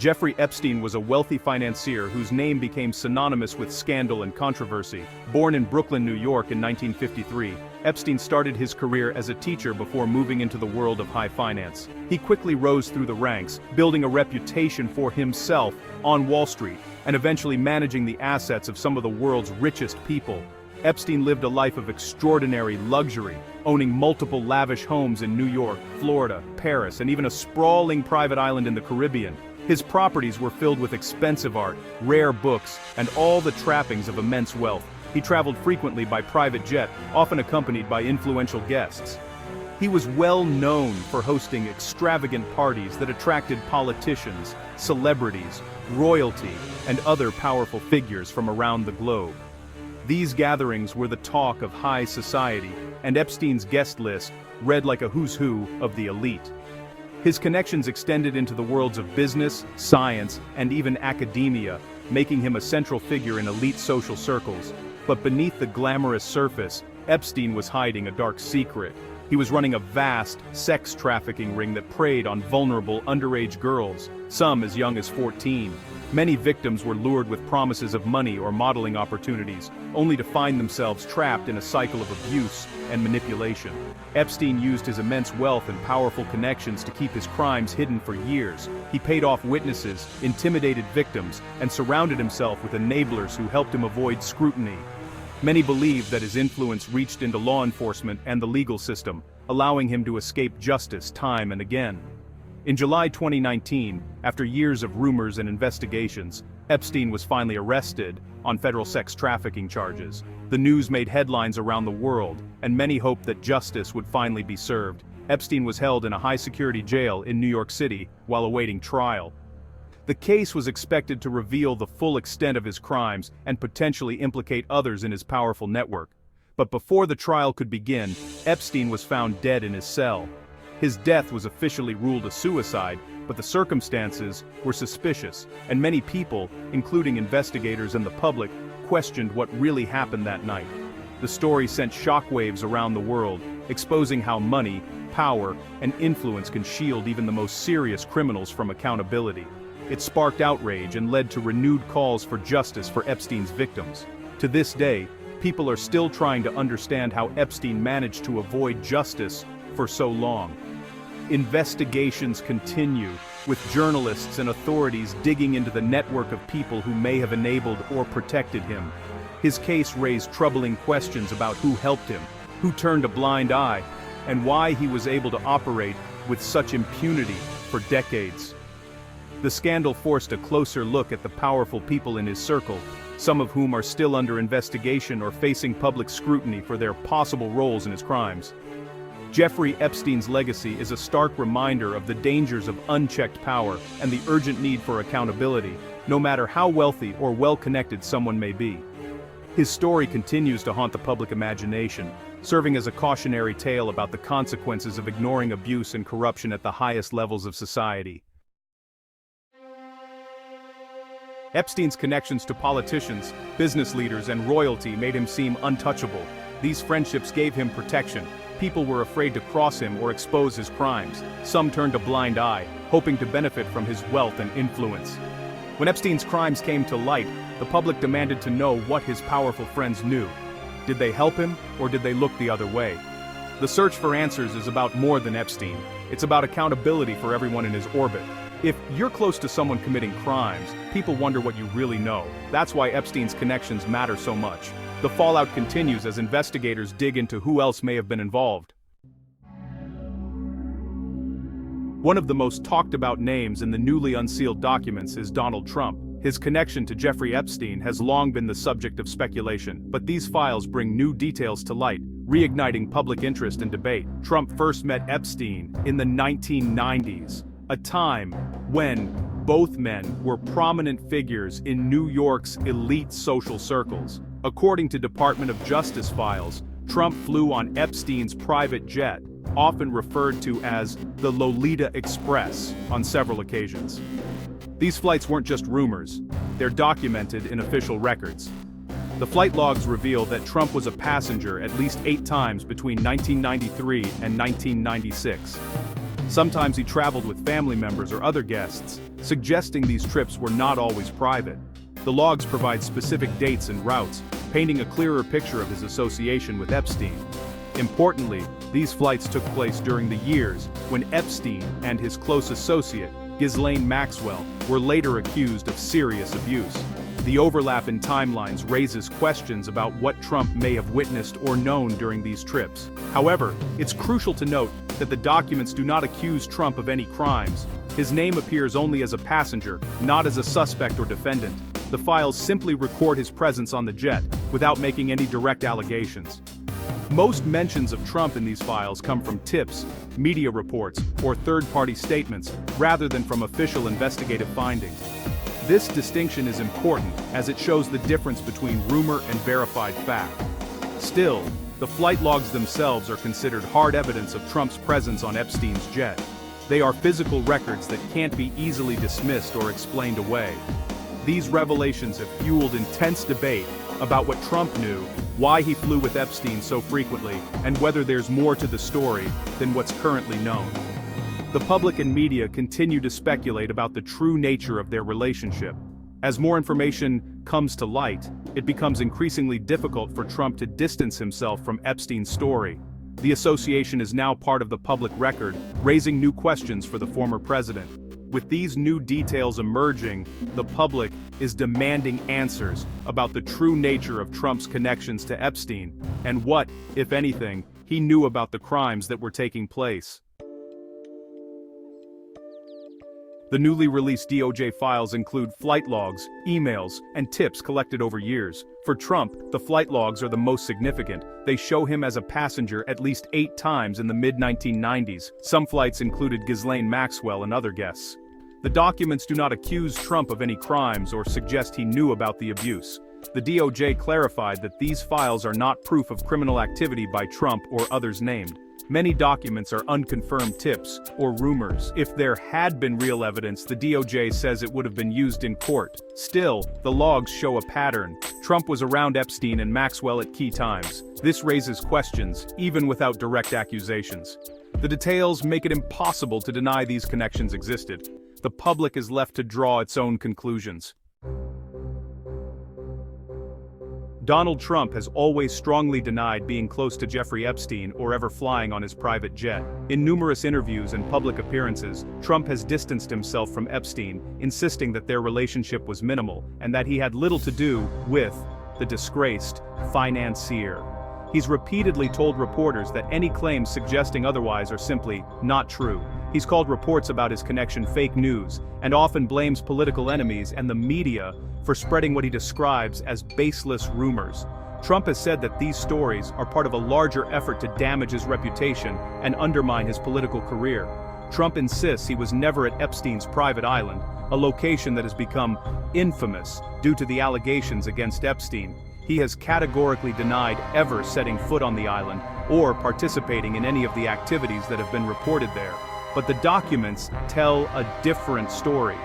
Jeffrey Epstein was a wealthy financier whose name became synonymous with scandal and controversy. Born in Brooklyn, New York in 1953, Epstein started his career as a teacher before moving into the world of high finance. He quickly rose through the ranks, building a reputation for himself on Wall Street, and eventually managing the assets of some of the world's richest people. Epstein lived a life of extraordinary luxury, owning multiple lavish homes in New York, Florida, Paris, and even a sprawling private island in the Caribbean. His properties were filled with expensive art, rare books, and all the trappings of immense wealth. He traveled frequently by private jet, often accompanied by influential guests. He was well known for hosting extravagant parties that attracted politicians, celebrities, royalty, and other powerful figures from around the globe. These gatherings were the talk of high society, and Epstein's guest list read like a who's who of the elite. His connections extended into the worlds of business, science, and even academia, making him a central figure in elite social circles. But beneath the glamorous surface, Epstein was hiding a dark secret. He was running a vast, sex trafficking ring that preyed on vulnerable underage girls, some as young as 14. Many victims were lured with promises of money or modeling opportunities, only to find themselves trapped in a cycle of abuse and manipulation. Epstein used his immense wealth and powerful connections to keep his crimes hidden for years. He paid off witnesses, intimidated victims, and surrounded himself with enablers who helped him avoid scrutiny. Many believe that his influence reached into law enforcement and the legal system, allowing him to escape justice time and again. In July 2019, after years of rumors and investigations, Epstein was finally arrested on federal sex trafficking charges. The news made headlines around the world, and many hoped that justice would finally be served. Epstein was held in a high-security jail in New York City while awaiting trial. The case was expected to reveal the full extent of his crimes and potentially implicate others in his powerful network. But before the trial could begin, Epstein was found dead in his cell. His death was officially ruled a suicide, but the circumstances were suspicious, and many people, including investigators and the public, questioned what really happened that night. The story sent shockwaves around the world, exposing how money, power, and influence can shield even the most serious criminals from accountability. It sparked outrage and led to renewed calls for justice for Epstein's victims. To this day, people are still trying to understand how Epstein managed to avoid justice for so long. Investigations continue, with journalists and authorities digging into the network of people who may have enabled or protected him. His case raised troubling questions about who helped him, who turned a blind eye, and why he was able to operate with such impunity for decades. The scandal forced a closer look at the powerful people in his circle, some of whom are still under investigation or facing public scrutiny for their possible roles in his crimes. Jeffrey Epstein's legacy is a stark reminder of the dangers of unchecked power and the urgent need for accountability, no matter how wealthy or well-connected someone may be. His story continues to haunt the public imagination, serving as a cautionary tale about the consequences of ignoring abuse and corruption at the highest levels of society. Epstein's connections to politicians, business leaders, and royalty made him seem untouchable. These friendships gave him protection. People were afraid to cross him or expose his crimes. Some turned a blind eye, hoping to benefit from his wealth and influence. When Epstein's crimes came to light, the public demanded to know what his powerful friends knew. Did they help him, or did they look the other way? The search for answers is about more than Epstein. It's about accountability for everyone in his orbit. If you're close to someone committing crimes, people wonder what you really know. That's why Epstein's connections matter so much. The fallout continues as investigators dig into who else may have been involved. One of the most talked about names in the newly unsealed documents is Donald Trump. His connection to Jeffrey Epstein has long been the subject of speculation, but these files bring new details to light, reigniting public interest and debate. Trump first met Epstein in the 1990s, a time when both men were prominent figures in New York's elite social circles. According to Department of Justice files, Trump flew on Epstein's private jet, often referred to as the Lolita Express, on several occasions. These flights weren't just rumors, they're documented in official records. The flight logs reveal that Trump was a passenger at least 8 times between 1993 and 1996. Sometimes he traveled with family members or other guests, suggesting these trips were not always private. The logs provide specific dates and routes, painting a clearer picture of his association with Epstein. Importantly, these flights took place during the years when Epstein and his close associate, Ghislaine Maxwell, were later accused of serious abuse. The overlap in timelines raises questions about what Trump may have witnessed or known during these trips. However, it's crucial to note that the documents do not accuse Trump of any crimes. His name appears only as a passenger, not as a suspect or defendant. The files simply record his presence on the jet, without making any direct allegations. Most mentions of Trump in these files come from tips, media reports, or third-party statements, rather than from official investigative findings. This distinction is important, as it shows the difference between rumor and verified fact. Still, the flight logs themselves are considered hard evidence of Trump's presence on Epstein's jet. They are physical records that can't be easily dismissed or explained away. These revelations have fueled intense debate about what Trump knew, why he flew with Epstein so frequently, and whether there's more to the story than what's currently known. The public and media continue to speculate about the true nature of their relationship. As more information comes to light, it becomes increasingly difficult for Trump to distance himself from Epstein's story. The association is now part of the public record, raising new questions for the former president. With these new details emerging, the public is demanding answers about the true nature of Trump's connections to Epstein, and what, if anything, he knew about the crimes that were taking place. The newly released DOJ files include flight logs, emails, and tips collected over years. For Trump, the flight logs are the most significant. They show him as a passenger at least 8 times in the mid-1990s. Some flights included Ghislaine Maxwell and other guests. The documents do not accuse Trump of any crimes or suggest he knew about the abuse. The DOJ clarified that these files are not proof of criminal activity by Trump or others named. Many documents are unconfirmed tips or rumors. If there had been real evidence, the DOJ says it would have been used in court. Still, the logs show a pattern. Trump was around Epstein and Maxwell at key times. This raises questions, even without direct accusations. The details make it impossible to deny these connections existed. The public is left to draw its own conclusions. Donald Trump has always strongly denied being close to Jeffrey Epstein or ever flying on his private jet. In numerous interviews and public appearances, Trump has distanced himself from Epstein, insisting that their relationship was minimal and that he had little to do with the disgraced financier. He's repeatedly told reporters that any claims suggesting otherwise are simply not true. He's called reports about his connection fake news, and often blames political enemies and the media for spreading what he describes as baseless rumors. Trump has said that these stories are part of a larger effort to damage his reputation and undermine his political career. Trump insists he was never at Epstein's private island, a location that has become infamous due to the allegations against Epstein. He has categorically denied ever setting foot on the island or participating in any of the activities that have been reported there. But the documents tell a different story.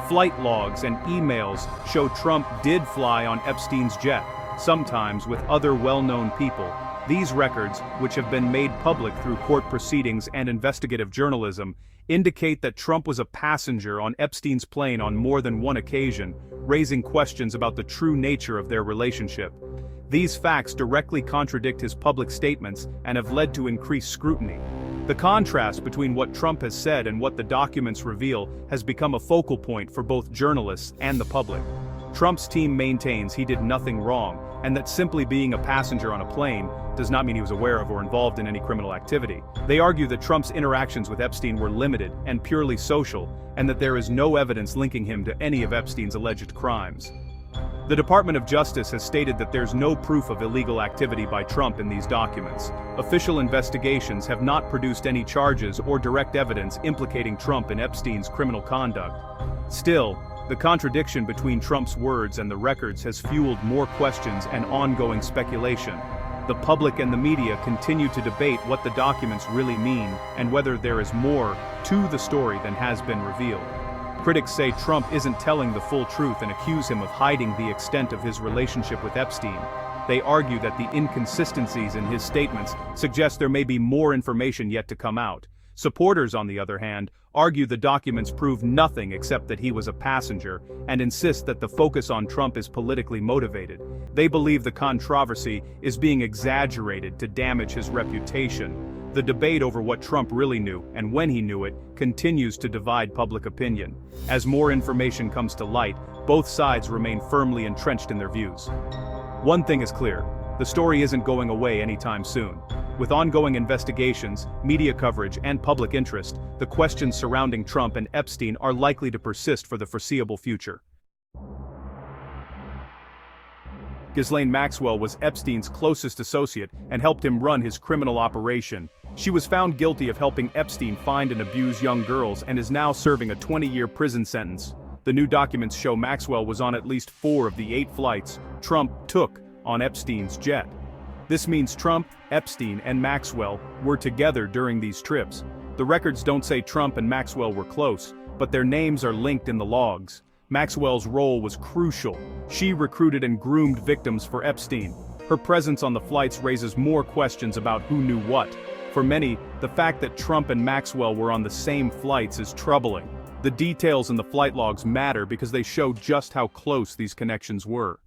Flight logs and emails show Trump did fly on Epstein's jet, sometimes with other well-known people. These records, which have been made public through court proceedings and investigative journalism, indicate that Trump was a passenger on Epstein's plane on more than one occasion, raising questions about the true nature of their relationship. These facts directly contradict his public statements and have led to increased scrutiny. The contrast between what Trump has said and what the documents reveal has become a focal point for both journalists and the public. Trump's team maintains he did nothing wrong, and that simply being a passenger on a plane does not mean he was aware of or involved in any criminal activity. They argue that Trump's interactions with Epstein were limited and purely social, and that there is no evidence linking him to any of Epstein's alleged crimes. The Department of Justice has stated that there's no proof of illegal activity by Trump in these documents. Official investigations have not produced any charges or direct evidence implicating Trump in Epstein's criminal conduct. Still, the contradiction between Trump's words and the records has fueled more questions and ongoing speculation. The public and the media continue to debate what the documents really mean and whether there is more to the story than has been revealed. Critics say Trump isn't telling the full truth and accuse him of hiding the extent of his relationship with Epstein. They argue that the inconsistencies in his statements suggest there may be more information yet to come out. Supporters, on the other hand, argue the documents prove nothing except that he was a passenger, and insist that the focus on Trump is politically motivated. They believe the controversy is being exaggerated to damage his reputation. The debate over what Trump really knew, and when he knew it, continues to divide public opinion. As more information comes to light, both sides remain firmly entrenched in their views. One thing is clear: the story isn't going away anytime soon. With ongoing investigations, media coverage, and public interest, the questions surrounding Trump and Epstein are likely to persist for the foreseeable future. Ghislaine Maxwell was Epstein's closest associate and helped him run his criminal operation. She was found guilty of helping Epstein find and abuse young girls and is now serving a 20-year prison sentence. The new documents show Maxwell was on at least 4 of the 8 flights Trump took on Epstein's jet. This means Trump, Epstein, and Maxwell were together during these trips. The records don't say Trump and Maxwell were close, but their names are linked in the logs. Maxwell's role was crucial. She recruited and groomed victims for Epstein. Her presence on the flights raises more questions about who knew what. For many, the fact that Trump and Maxwell were on the same flights is troubling. The details in the flight logs matter because they show just how close these connections were.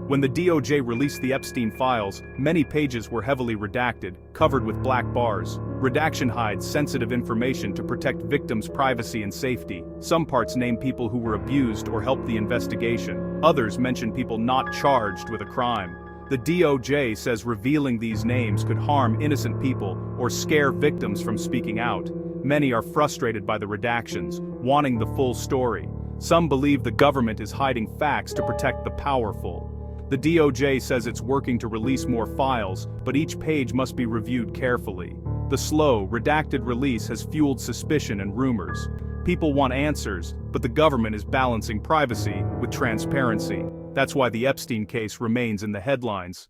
When the DOJ released the Epstein files, many pages were heavily redacted, covered with black bars. Redaction hides sensitive information to protect victims' privacy and safety. Some parts name people who were abused or helped the investigation. Others mention people not charged with a crime. The DOJ says revealing these names could harm innocent people or scare victims from speaking out. Many are frustrated by the redactions, wanting the full story. Some believe the government is hiding facts to protect the powerful. The DOJ says it's working to release more files, but each page must be reviewed carefully. The slow, redacted release has fueled suspicion and rumors. People want answers, but the government is balancing privacy with transparency. That's why the Epstein case remains in the headlines.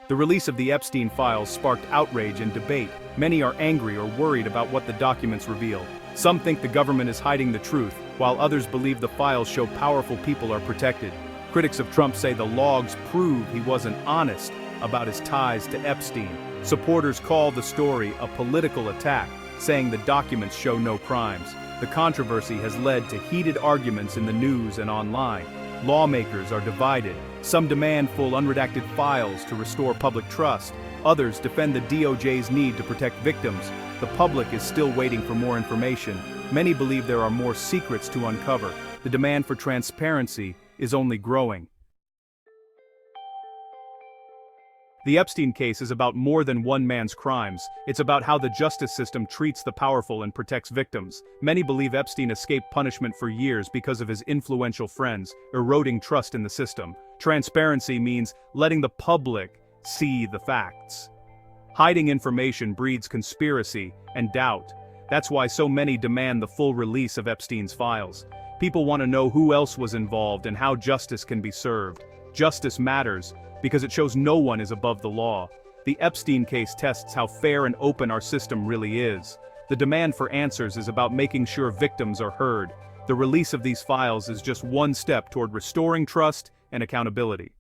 The release of the Epstein files sparked outrage and debate. Many are angry or worried about what the documents reveal. Some think the government is hiding the truth, while others believe the files show powerful people are protected. Critics of Trump say the logs prove he wasn't honest about his ties to Epstein. Supporters call the story a political attack, saying the documents show no crimes. The controversy has led to heated arguments in the news and online. Lawmakers are divided. Some demand full unredacted files to restore public trust. Others defend the DOJ's need to protect victims. The public is still waiting for more information. Many believe there are more secrets to uncover. The demand for transparency is only growing. The Epstein case is about more than one man's crimes. It's about how the justice system treats the powerful and protects victims. Many believe Epstein escaped punishment for years because of his influential friends, eroding trust in the system. Transparency means letting the public see the facts. Hiding information breeds conspiracy and doubt. That's why so many demand the full release of Epstein's files. People want to know who else was involved and how justice can be served. Justice matters because it shows no one is above the law. The Epstein case tests how fair and open our system really is. The demand for answers is about making sure victims are heard. The release of these files is just one step toward restoring trust and accountability.